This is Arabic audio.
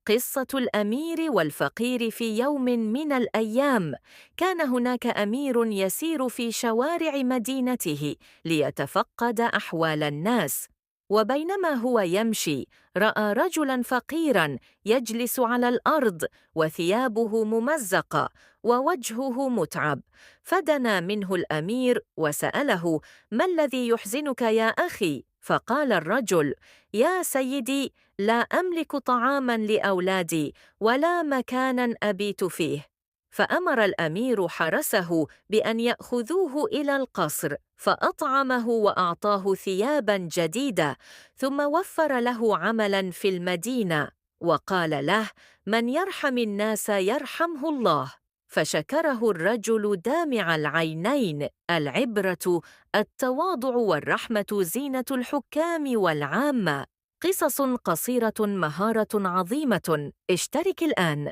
قصة الأمير والفقير. في يوم من الأيام، كان هناك أمير يسير في شوارع مدينته ليتفقد أحوال الناس، وبينما هو يمشي، رأى رجلاً فقيراً يجلس على الأرض وثيابه ممزقة ووجهه متعب. فدنا منه الأمير وسأله: ما الذي يحزنك يا أخي؟ فقال الرجل: يا سيدي، لا أملك طعاماً لأولادي ولا مكاناً أبيت فيه. فأمر الأمير حرسه بأن يأخذوه إلى القصر، فأطعمه وأعطاه ثياباً جديدة، ثم وفر له عملاً في المدينة، وقال له: من يرحم الناس يرحمه الله. فشكره الرجل دامع العينين. العبرة التواضع والرحمة زينة الحكام والعامة. قصص قصيرة مهارة عظيمة. اشترك الآن.